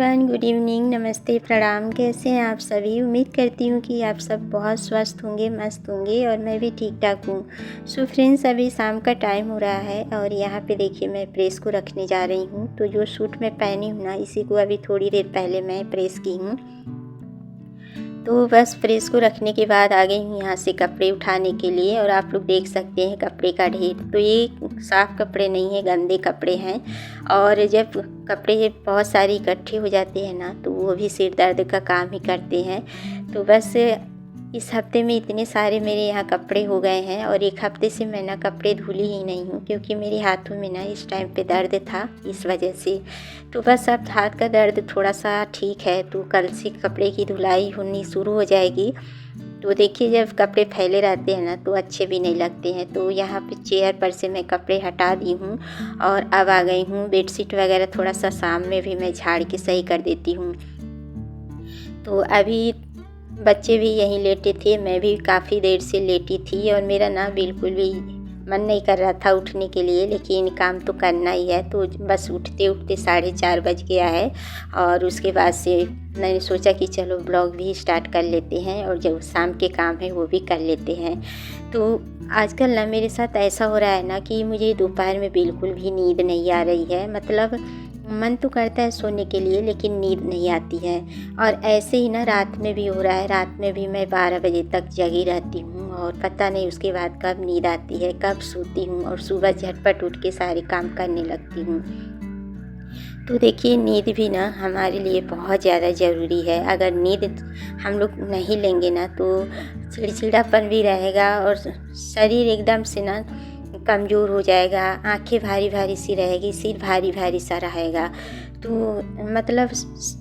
Everyone, good evening, नमस्ते, प्रणाम। कैसे हैं आप सभी? उम्मीद करती हूँ कि आप सब बहुत स्वस्थ होंगे, मस्त होंगे और मैं भी ठीक ठाक हूँ। सो फ्रेंड्स, अभी शाम का टाइम हो रहा है और यहाँ पे देखिए मैं प्रेस को रखने जा रही हूँ। तो जो सूट मैं पहनी हूँ ना, इसी को अभी थोड़ी देर पहले मैं प्रेस की हूँ। तो बस प्रेस को रखने के बाद आ गई हूँ यहाँ से कपड़े उठाने के लिए। और आप लोग देख सकते हैं कपड़े का ढेर। तो ये साफ़ कपड़े नहीं है, गंदे कपड़े हैं। और जब कपड़े बहुत सारे इकट्ठे हो जाते हैं ना, तो वो भी सिर दर्द का काम ही करते हैं। तो बस इस हफ्ते में इतने सारे मेरे यहाँ कपड़े हो गए हैं और एक हफ्ते से मैं ना कपड़े धुली ही नहीं हूँ, क्योंकि मेरे हाथों में ना इस टाइम पे दर्द था, इस वजह से। तो बस अब हाथ का दर्द थोड़ा सा ठीक है, तो कल से कपड़े की धुलाई होनी शुरू हो जाएगी। तो देखिए, जब कपड़े फैले रहते हैं ना तो अच्छे भी नहीं लगते हैं। तो यहाँ पे चेयर पर से मैं कपड़े हटा दी हूँ और अब आ गई हूँ बेडशीट वगैरह थोड़ा सा शाम में भी मैं झाड़ के सही कर देती हूँ। तो अभी बच्चे भी यहीं लेटे थे, मैं भी काफ़ी देर से लेटी थी और मेरा ना बिल्कुल भी मन नहीं कर रहा था उठने के लिए, लेकिन काम तो करना ही है। तो बस उठते उठते 4:30 बज गया है और उसके बाद से मैंने सोचा कि चलो ब्लॉग भी स्टार्ट कर लेते हैं और जो शाम के काम है वो भी कर लेते हैं। तो आजकल ना मेरे साथ ऐसा हो रहा है ना कि मुझे दोपहर में बिल्कुल भी नींद नहीं आ रही है। मतलब मन तो करता है सोने के लिए, लेकिन नींद नहीं आती है। और ऐसे ही ना रात में भी हो रहा है। रात में भी मैं 12 बजे तक जगी रहती हूँ और पता नहीं उसके बाद कब नींद आती है, कब सोती हूँ और सुबह झटपट उठ के सारे काम करने लगती हूँ। तो देखिए, नींद भी ना हमारे लिए बहुत ज़्यादा ज़रूरी है। अगर नींद हम लोग नहीं लेंगे ना तो चिड़चिड़ापन भी रहेगा और शरीर एकदम से ना कमज़ोर हो जाएगा, आंखें भारी भारी सी रहेगी, सिर भारी भारी सा रहेगा। तो मतलब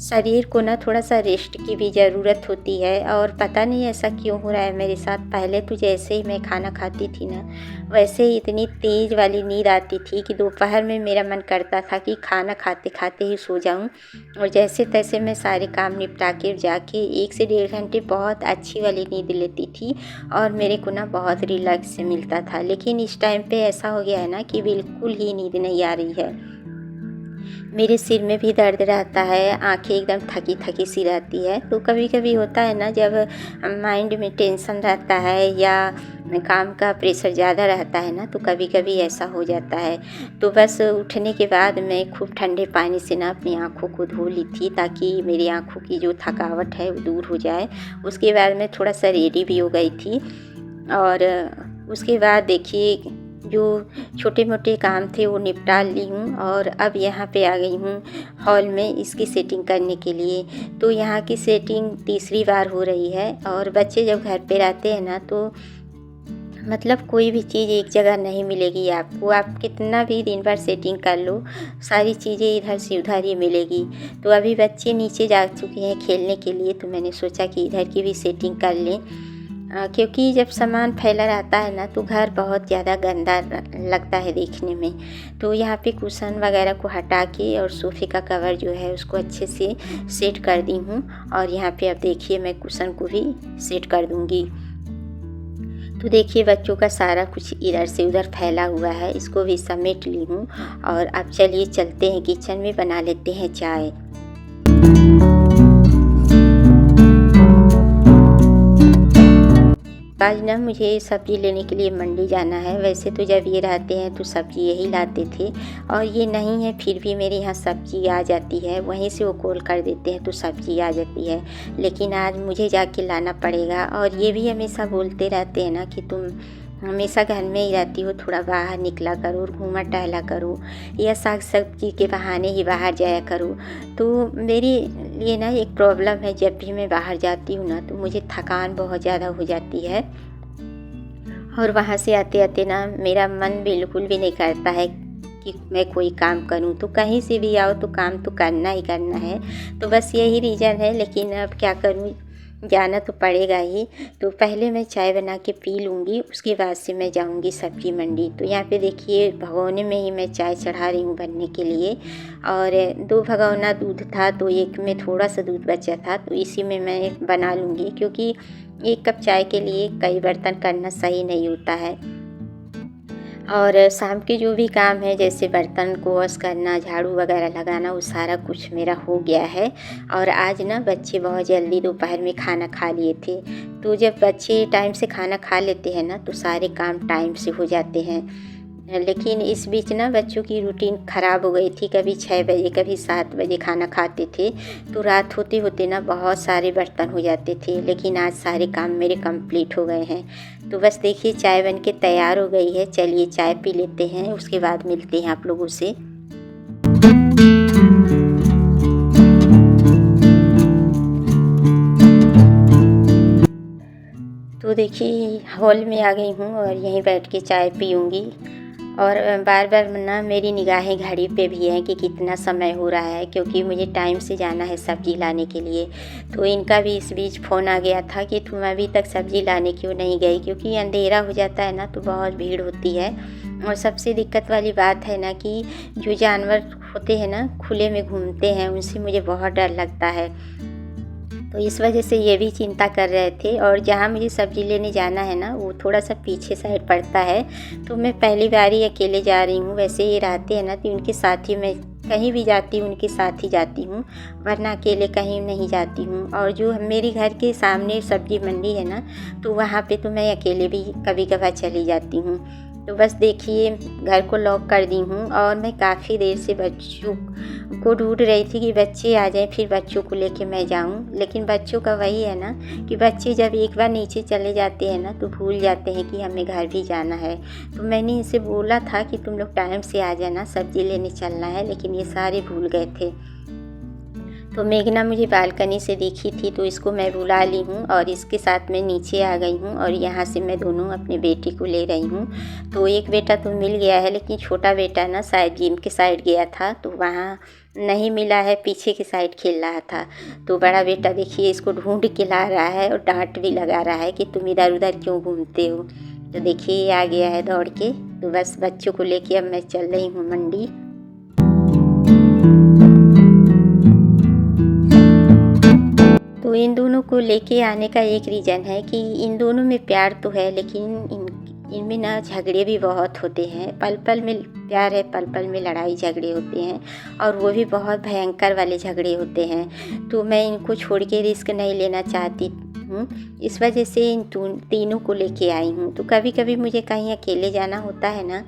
शरीर को ना थोड़ा सा रेस्ट की भी ज़रूरत होती है। और पता नहीं ऐसा क्यों हो रहा है मेरे साथ। पहले तो जैसे ही मैं खाना खाती थी ना, वैसे ही इतनी तेज़ वाली नींद आती थी कि दोपहर में मेरा मन करता था कि खाना खाते खाते ही सो जाऊं। और जैसे तैसे मैं सारे काम निपटा के जाके 1 से 1.5 घंटे बहुत अच्छी वाली नींद लेती थी और मेरे को ना बहुत रिलैक्स मिलता था। लेकिन इस टाइम पे ऐसा हो गया है ना कि बिल्कुल ही नींद नहीं आ रही है। मेरे सिर में भी दर्द रहता है, आंखें एकदम थकी थकी सी रहती है। तो कभी कभी होता है ना, जब माइंड में टेंशन रहता है या काम का प्रेशर ज़्यादा रहता है ना, तो कभी कभी ऐसा हो जाता है। तो बस उठने के बाद मैं खूब ठंडे पानी से ना अपनी आँखों को धो ली थी, ताकि मेरी आँखों की जो थकावट है वो दूर हो जाए। उसके बाद मैं थोड़ा सा रेडी भी हो गई थी और उसके बाद देखिए जो छोटे मोटे काम थे वो निपटा ली हूँ और अब यहाँ पे आ गई हूँ हॉल में इसकी सेटिंग करने के लिए। तो यहाँ की सेटिंग तीसरी बार हो रही है। और बच्चे जब घर पे रहते हैं ना, तो मतलब कोई भी चीज़ एक जगह नहीं मिलेगी आपको। आप कितना भी दिन भर सेटिंग कर लो, सारी चीज़ें इधर से उधर ही मिलेगी। तो अभी बच्चे नीचे जा चुके हैं खेलने के लिए, तो मैंने सोचा कि इधर की भी सेटिंग कर लें। क्योंकि जब सामान फैला रहता है ना, तो घर बहुत ज़्यादा गंदा लगता है देखने में। तो यहाँ पे कुशन वगैरह को हटा के और सोफ़े का कवर जो है उसको अच्छे से सेट कर दी हूँ। और यहाँ पे अब देखिए मैं कुशन को भी सेट कर दूँगी। तो देखिए, बच्चों का सारा कुछ इधर से उधर फैला हुआ है, इसको भी समेट ली हूँ। और अब चलिए चलते हैं किचन में, बना लेते हैं चाय। आज ना मुझे सब्ज़ी लेने के लिए मंडी जाना है। वैसे तो जब ये रहते हैं तो सब्ज़ी यही लाते थे, और ये नहीं है फिर भी मेरे यहाँ सब्ज़ी आ जाती है। वहीं से वो कॉल कर देते हैं तो सब्ज़ी आ जाती है। लेकिन आज मुझे जाके लाना पड़ेगा। और ये भी हमेशा बोलते रहते हैं ना कि तुम हमेशा घर में ही रहती हो, थोड़ा बाहर निकला करो और घूमा टहला करो, या साग सब्जी के बहाने ही बाहर जाया करो। तो मेरी लिए ना एक प्रॉब्लम है, जब भी मैं बाहर जाती हूँ ना तो मुझे थकान बहुत ज़्यादा हो जाती है और वहाँ से आते आते ना मेरा मन बिल्कुल भी नहीं करता है कि मैं कोई काम करूं। तो कहीं से भी आओ तो काम तो करना ही करना है। तो बस यही रीज़न है, लेकिन अब क्या करूं, जाना तो पड़ेगा ही। तो पहले मैं चाय बना के पी लूँगी, उसके बाद से मैं जाऊँगी सब्ज़ी मंडी। तो यहाँ पे देखिए भगोने में ही मैं चाय चढ़ा रही हूँ बनने के लिए। और 2 भगोना दूध था, तो एक में थोड़ा सा दूध बचा था, तो इसी में मैं बना लूँगी। क्योंकि 1 कप चाय के लिए कई बर्तन करना सही नहीं होता है। और शाम के जो भी काम है जैसे बर्तन को वॉश करना, झाड़ू वगैरह लगाना, वो सारा कुछ मेरा हो गया है। और आज ना बच्चे बहुत जल्दी दोपहर में खाना खा लिए थे। तो जब बच्चे टाइम से खाना खा लेते हैं ना तो सारे काम टाइम से हो जाते हैं। लेकिन इस बीच ना बच्चों की रूटीन ख़राब हो गई थी। कभी 6 बजे कभी 7 बजे खाना खाते थे, तो रात होते होते ना बहुत सारे बर्तन हो जाते थे। लेकिन आज सारे काम मेरे कंप्लीट हो गए हैं। तो बस देखिए चाय बन के तैयार हो गई है। चलिए चाय पी लेते हैं, उसके बाद मिलते हैं आप लोगों से। तो देखिए हॉल में आ गई हूँ और यहीं बैठ के चाय पीऊँगी। और बार बार ना मेरी निगाहें घड़ी पे भी हैं कि कितना समय हो रहा है, क्योंकि मुझे टाइम से जाना है सब्ज़ी लाने के लिए। तो इनका भी इस बीच फ़ोन आ गया था कि तुम अभी तक सब्ज़ी लाने क्यों नहीं गई, क्योंकि अंधेरा हो जाता है ना तो बहुत भीड़ होती है। और सबसे दिक्कत वाली बात है ना कि जो जानवर होते हैं ना खुले में घूमते हैं, उनसे मुझे बहुत डर लगता है। तो इस वजह से ये भी चिंता कर रहे थे। और जहाँ मुझे सब्ज़ी लेने जाना है ना वो थोड़ा सा पीछे साइड पड़ता है। तो मैं पहली बार ही अकेले जा रही हूँ। वैसे ये रहते हैं ना तो उनके साथ ही मैं कहीं भी जाती हूँ उनके साथ ही जाती हूँ, वरना अकेले कहीं नहीं जाती हूँ। और जो मेरे घर के सामने सब्ज़ी मंडी है ना तो वहाँ पे तो मैं अकेले भी कभी कभार चली जाती हूँ। तो बस देखिए घर को लॉक कर दी हूँ और मैं काफ़ी देर से बच्चों को ढूंढ रही थी कि बच्चे आ जाएं फिर बच्चों को लेके मैं जाऊँ। लेकिन बच्चों का वही है ना कि बच्चे जब एक बार नीचे चले जाते हैं ना तो भूल जाते हैं कि हमें घर भी जाना है। तो मैंने इनसे बोला था कि तुम लोग टाइम से आ जाना, सब्ज़ी लेने चलना है, लेकिन ये सारे भूल गए थे। तो मेघना मुझे बालकनी से दिखी थी तो इसको मैं बुला ली हूँ और इसके साथ मैं नीचे आ गई हूँ। और यहाँ से मैं दोनों अपने बेटे को ले रही हूँ। तो एक बेटा तो मिल गया है, लेकिन छोटा बेटा ना शायद जिम के साइड गया था तो वहाँ नहीं मिला है, पीछे की साइड खेल रहा था। तो बड़ा बेटा देखिए इसको ढूंढ के ला रहा है और डांट भी लगा रहा है कि तुम इधर उधर क्यों घूमते हो। तो देखिए ये आ गया है दौड़ के। तो बस बच्चों को लेके अब मैं चल रही हूँ मंडी। तो इन दोनों को लेके आने का एक रीज़न है कि इन दोनों में प्यार तो है, लेकिन इनमें ना झगड़े भी बहुत होते हैं। पल पल में प्यार है, पल पल में लड़ाई झगड़े होते हैं, और वो भी बहुत भयंकर वाले झगड़े होते हैं। तो मैं इनको छोड़ के रिस्क नहीं लेना चाहती हूँ, इस वजह से इन तीनों को लेके आई हूँ। तो कभी कभी मुझे कहीं अकेले जाना होता है ना,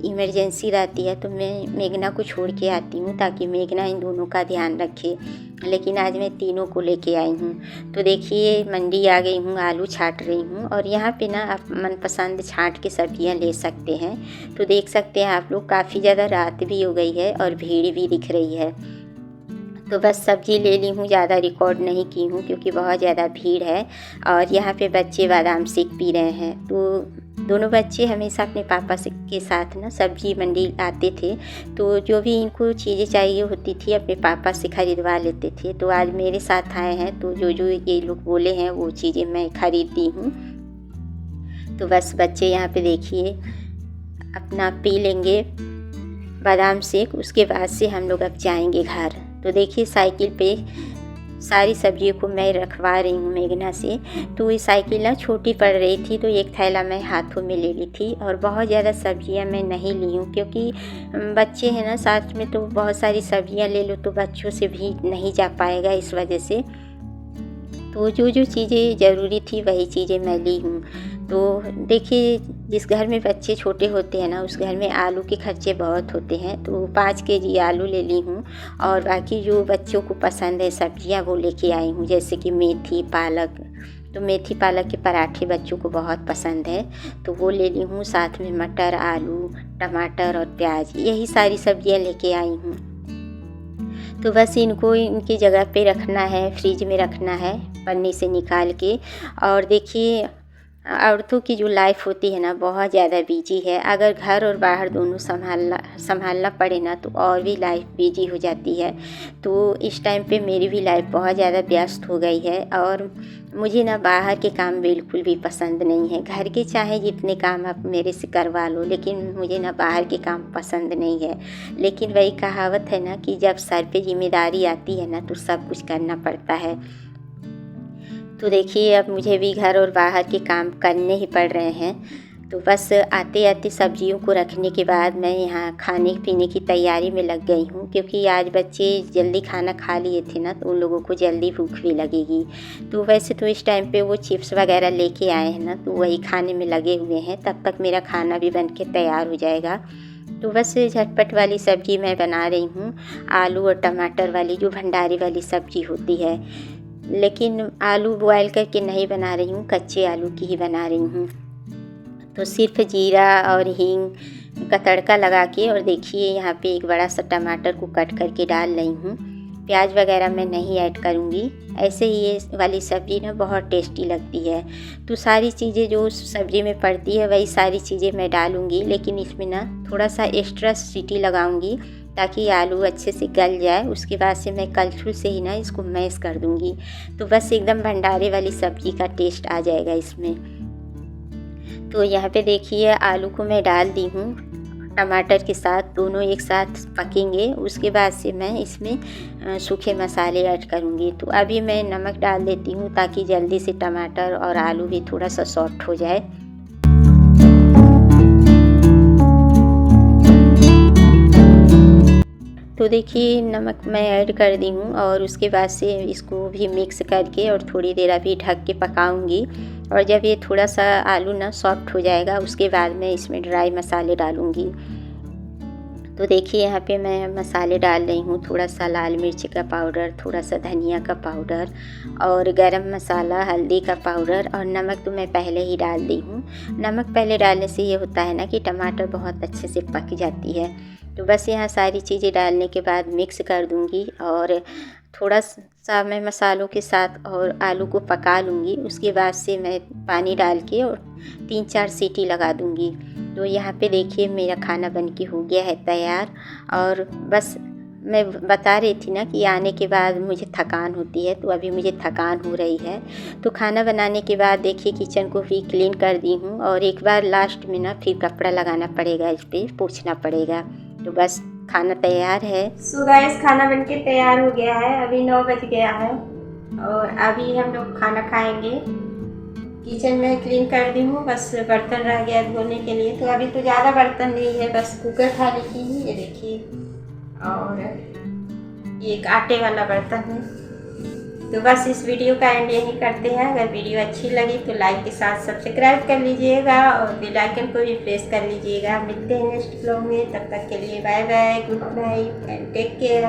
इमरजेंसी रहती है, तो मैं मेघना को छोड़ के आती हूँ ताकि मेघना इन दोनों का ध्यान रखे। लेकिन आज मैं तीनों को लेके आई हूँ। तो देखिए मंडी आ गई हूँ, आलू छांट रही हूँ। और यहाँ पे ना आप मनपसंद छांट के सब्जियाँ ले सकते हैं। तो देख सकते हैं आप लोग काफ़ी ज़्यादा रात भी हो गई है और भीड़ भी दिख रही है। तो बस सब्ज़ी ले ली हूँ, ज़्यादा रिकॉर्ड नहीं की हूँ क्योंकि बहुत ज़्यादा भीड़ है। और यहाँ पे बच्चे बादाम शेक पी रहे हैं। तो दोनों बच्चे हमेशा अपने पापा से के साथ ना सब्ज़ी मंडी आते थे, तो जो भी इनको चीज़ें चाहिए होती थी अपने पापा से ख़रीदवा लेते थे। तो आज मेरे साथ आए हैं तो जो जो ये लोग बोले हैं वो चीज़ें मैं ख़रीदती हूँ। तो बस बच्चे यहाँ पे देखिए अपना पी लेंगे बादाम शेक, उसके बाद से हम लोग अब जाएंगे घर। तो देखिए साइकिल पे सारी सब्जियों को मैं रखवा रही हूँ मेघना से। तो ये साइकिल ना छोटी पड़ रही थी तो एक थैला मैं हाथों में ले ली थी, और बहुत ज़्यादा सब्जियाँ मैं नहीं ली हूँ क्योंकि बच्चे हैं ना साथ में, तो बहुत सारी सब्जियाँ ले लो तो बच्चों से भी नहीं जा पाएगा, इस वजह से। तो जो जो चीज़ें ज़रूरी थी वही चीज़ें मैं ली हूँ। तो देखिए जिस घर में बच्चे छोटे होते हैं ना उस घर में आलू के खर्चे बहुत होते हैं। तो 5 केजी आलू ले ली हूँ, और बाकी जो बच्चों को पसंद है सब्जियाँ वो लेके आई हूँ, जैसे कि मेथी पालक। तो मेथी पालक के पराठे बच्चों को बहुत पसंद है तो वो ले ली हूँ। साथ में मटर, आलू, टमाटर और प्याज, यही सारी सब्जियाँ लेके आई हूँ। तो बस इनको इनकी जगह पे रखना है, फ्रिज में रखना है पन्नी से निकाल के। और देखिए औरतों की जो लाइफ होती है ना बहुत ज़्यादा बिजी है। अगर घर और बाहर दोनों संभालना पड़े ना तो और भी लाइफ बिजी हो जाती है। तो इस टाइम पे मेरी भी लाइफ बहुत ज़्यादा व्यस्त हो गई है, और मुझे ना बाहर के काम बिल्कुल भी पसंद नहीं है। घर के चाहे जितने काम आप मेरे से करवा लो, लेकिन मुझे ना बाहर के काम पसंद नहीं है। लेकिन वही कहावत है ना कि जब सर पे जिम्मेदारी आती है ना तो सब कुछ करना पड़ता है। तो देखिए अब मुझे भी घर और बाहर के काम करने ही पड़ रहे हैं। तो बस आते आते सब्जियों को रखने के बाद मैं यहाँ खाने पीने की तैयारी में लग गई हूँ, क्योंकि आज बच्चे जल्दी खाना खा लिए थे ना, तो उन लोगों को जल्दी भूख भी लगेगी। तो वैसे तो इस टाइम पे वो चिप्स वगैरह लेके आए हैं ना, तो वही खाने में लगे हुए हैं। तब तक मेरा खाना भी बन के तैयार हो जाएगा। तो बस झटपट वाली सब्ज़ी मैं बना रही हूँ, आलू और टमाटर वाली, जो भंडारे वाली सब्ज़ी होती है। लेकिन आलू बॉयल करके नहीं बना रही हूँ, कच्चे आलू की ही बना रही हूँ। तो सिर्फ जीरा और हींग का तड़का लगा के, और देखिए यहाँ पे एक बड़ा सा टमाटर को कट करके डाल रही हूँ। प्याज वगैरह मैं नहीं ऐड करूँगी। ऐसे ही ये वाली सब्ज़ी ना बहुत टेस्टी लगती है। तो सारी चीज़ें जो उस सब्ज़ी में पड़ती है वही सारी चीज़ें मैं डालूँगी, लेकिन इसमें ना थोड़ा सा एक्स्ट्रा सीटी लगाऊँगी ताकि आलू अच्छे से गल जाए। उसके बाद से मैं कलछुल से ही ना इसको मैश कर दूँगी। तो बस एकदम भंडारे वाली सब्ज़ी का टेस्ट आ जाएगा इसमें। तो यहाँ पे देखिए आलू को मैं डाल दी हूँ, टमाटर के साथ दोनों एक साथ पकेंगे। उसके बाद से मैं इसमें सूखे मसाले ऐड करूँगी। तो अभी मैं नमक डाल देती हूँ ताकि जल्दी से टमाटर और आलू भी थोड़ा सा सॉफ्ट हो जाए। तो देखिए नमक मैं ऐड कर दी हूँ, और उसके बाद से इसको भी मिक्स करके और थोड़ी देर अभी ढक के पकाऊंगी। और जब ये थोड़ा सा आलू ना सॉफ्ट हो जाएगा, उसके बाद मैं इसमें ड्राई मसाले डालूंगी। तो देखिए यहाँ पे मैं मसाले डाल रही हूँ, थोड़ा सा लाल मिर्च का पाउडर, थोड़ा सा धनिया का पाउडर, और गरम मसाला, हल्दी का पाउडर, और नमक तो मैं पहले ही डाल दी हूँ। नमक पहले डालने से ये होता है ना कि टमाटर बहुत अच्छे से पक जाती है। तो बस यहाँ सारी चीज़ें डालने के बाद मिक्स कर दूँगी, और थोड़ा सा मैं मसालों के साथ और आलू को पका लूँगी। उसके बाद से मैं पानी डाल के और 3-4 सीटी लगा दूँगी। तो यहाँ पे देखिए मेरा खाना बनके हो गया है तैयार। और बस मैं बता रही थी ना कि आने के बाद मुझे थकान होती है, तो अभी मुझे थकान हो रही है। तो खाना बनाने के बाद देखिए किचन को भी क्लीन कर दी हूँ, और एक बार लास्ट में ना फिर कपड़ा लगाना पड़ेगा, इस पर पोंछना पड़ेगा। तो बस खाना तैयार है। सो गाइस खाना बनके तैयार हो गया है। अभी 9 बज गया है और अभी हम लोग खाना खाएंगे। किचन में क्लीन कर दी हूँ, बस बर्तन रह गया धोने के लिए। तो अभी तो ज़्यादा बर्तन नहीं है, बस कुकर खाने की ही, ये देखिए, और ये एक आटे वाला बर्तन है। तो बस इस वीडियो का एंड यही करते हैं। अगर वीडियो अच्छी लगी तो लाइक के साथ सब्सक्राइब कर लीजिएगा और बेल आइकन को भी प्रेस कर लीजिएगा। मिलते हैं नेक्स्ट ब्लॉग में, तब तक के लिए bye bye, good night and take care.